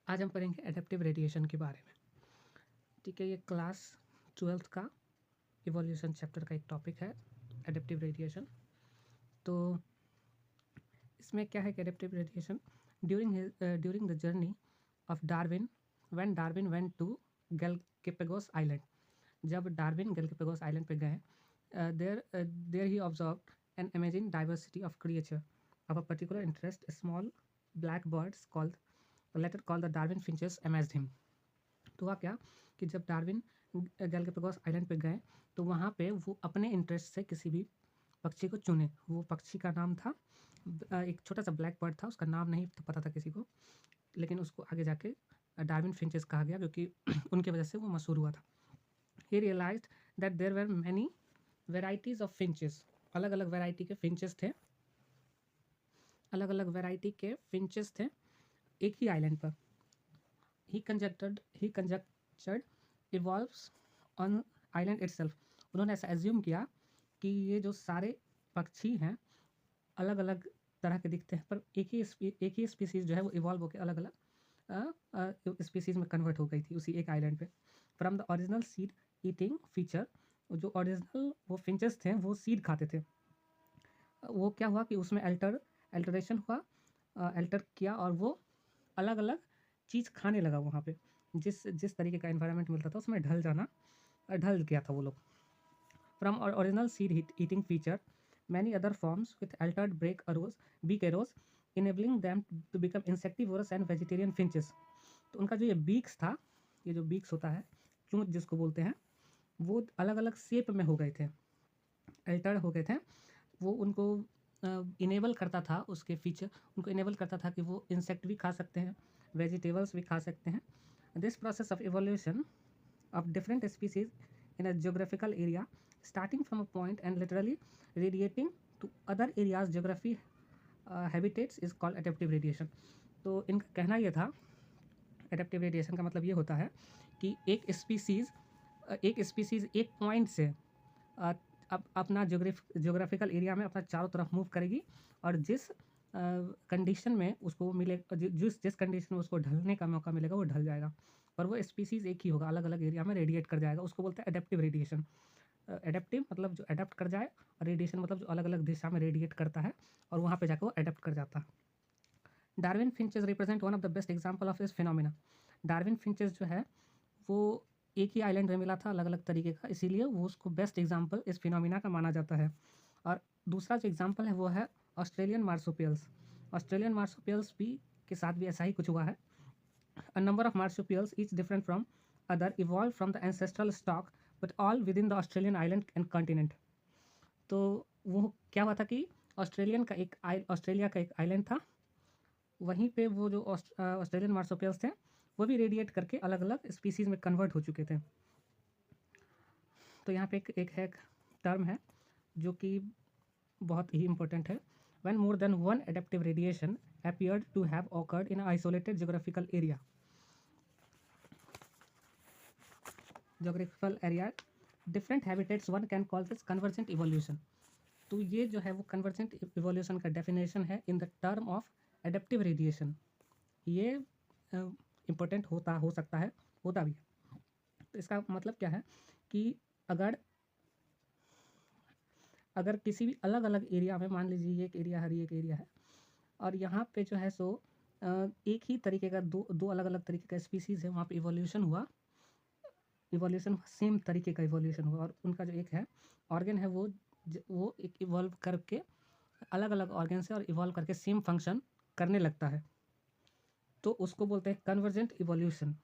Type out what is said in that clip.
आज हम पढ़ेंगे एडेप्टिव रेडिएशन के बारे में। ठीक है, ये क्लास 12th का इवोल्यूशन चैप्टर का एक टॉपिक है, एडेप्टिव रेडिएशन। तो इसमें क्या है कि adaptive radiation during the journey of Darwin, when Darwin went to Galapagos island, जब डार्विन गैलापागोस आइलैंड पे गए, there he observed an amazing diversity of creature of a particular interest. Small black birds called the Darwin finches amazed him. तो हुआ क्या कि जब Darwin Galapagos island पे गए तो वहाँ पे वो अपने इंटरेस्ट से किसी भी पक्षी को चुने। वो पक्षी का नाम था एक छोटा सा ब्लैक बर्ड था, उसका नाम नहीं पता था किसी को, लेकिन उसको आगे जाके डार्विन फिंचेस कहा गया क्योंकि उनकी वजह से वो मशहूर हुआ था। He realised that there were many varieties of finches, अलग अलग वेराइटी के फिंचेस थे, अलग अलग वेराइटी के फिंचेस थे एक ही आइलैंड पर। he conjectured evolves on island itself। उन्होंने ऐसा एज्यूम किया कि ये जो सारे पक्षी हैं अलग अलग तरह के दिखते हैं, पर एक ही स्पीसीज जो है वो इवॉल्व होकर अलग अलग स्पीसीज में कन्वर्ट हो गई थी उसी एक आइलैंड पे। From the original seed eating feature, जो ओरिजिनल वो फिंचेस थे वो सीड खाते थे, वो क्या हुआ कि उसमें अल्टरेशन हुआ, अल्टर किया और वो अलग अलग चीज़ खाने लगा वहाँ पे। जिस जिस तरीके का एनवायरनमेंट मिलता था उसमें ढल गया था वो लोग। From original seed eating feature many other forms with altered beak arose enabling them to become insectivorous and vegetarian finches. तो उनका जो ये बीक्स था, ये जो बीक्स होता है, चोंच जिसको बोलते हैं, वो अलग अलग शेप में हो गए थे, अल्टर्ड हो गए थे। वो उनको इनेबल करता था, उसके फीचर उनको इनेबल करता था कि वो इंसेक्ट भी खा सकते हैं, वेजिटेबल्स भी खा सकते हैं। This process of evolution of different species in a geographical area starting from a point and literally radiating to other areas geography habitats is called adaptive radiation। तो इनका कहना ये था, एडेप्टिव रेडिएशन का मतलब ये होता है कि एक स्पीसीज़ एक पॉइंट से अब अपना जोग्राफिकल एरिया में अपना चारों तरफ मूव करेगी और जिस कंडीशन में उसको मिले, जिस कंडीशन में उसको ढलने का मौका मिलेगा वो ढल जाएगा, और वो स्पीसीज़ एक ही होगा, अलग अलग एरिया में रेडिएट कर जाएगा। उसको बोलते हैं एडेप्टिव रेडिएशन। एडेप्टिव मतलब जो अडेप्ट कर जाए, और रेडिएशन मतलब जो अलग अलग दिशा में रेडिएट करता है और वहाँ पे जाकर वो अडेप्ट कर जाता है। Darwin finches represent one of the best example of this phenomena. Darwin finches जो है वो एक ही आइलैंड में मिला था अलग अलग तरीके का, इसीलिए वो उसको बेस्ट एग्जाम्पल इस फिनोमिना का माना जाता है। और दूसरा जो एग्जाम्पल है वो है ऑस्ट्रेलियन मार्सुपियल्स। ऑस्ट्रेलियन मार्सुपियल्स भी के साथ भी ऐसा ही कुछ हुआ है। A number of marsupials, each different from other, evolved from the ancestral stock, but all within the Australian island and continent। तो वो क्या हुआ था कि ऑस्ट्रेलिया का एक आइलैंड था, वहीं पे वो जो ऑस्ट्रेलियन मार्सुपियल्स थे वो भी रेडिएट करके अलग अलग स्पीसीज़ में कन्वर्ट हो चुके थे। तो यहाँ पे एक टर्म है जो कि बहुत ही इंपॉर्टेंट है। When more than one adaptive radiation appeared to have occurred in an isolated geographical area, different habitats, one can call this convergent evolution। तो ये जो है वो कन्वर्जेंट इवोल्यूशन का डेफिनेशन है in the term of adaptive radiation. ये important हो सकता है, होता भी है। तो इसका मतलब क्या है कि अगर किसी भी अलग अलग एरिया में, मान लीजिए एक एरिया है और यहाँ पे जो है सो एक ही तरीके का दो अलग अलग तरीके का स्पीसीज़ है, वहाँ पे इवोल्यूशन हुआ, सेम तरीके का इवोल्यूशन हुआ, और उनका जो एक है ऑर्गन है वो एक इवॉल्व करके अलग अलग ऑर्गन से और इवॉल्व करके सेम फंक्शन करने लगता है, तो उसको बोलते हैं कन्वर्जेंट इवोल्यूशन।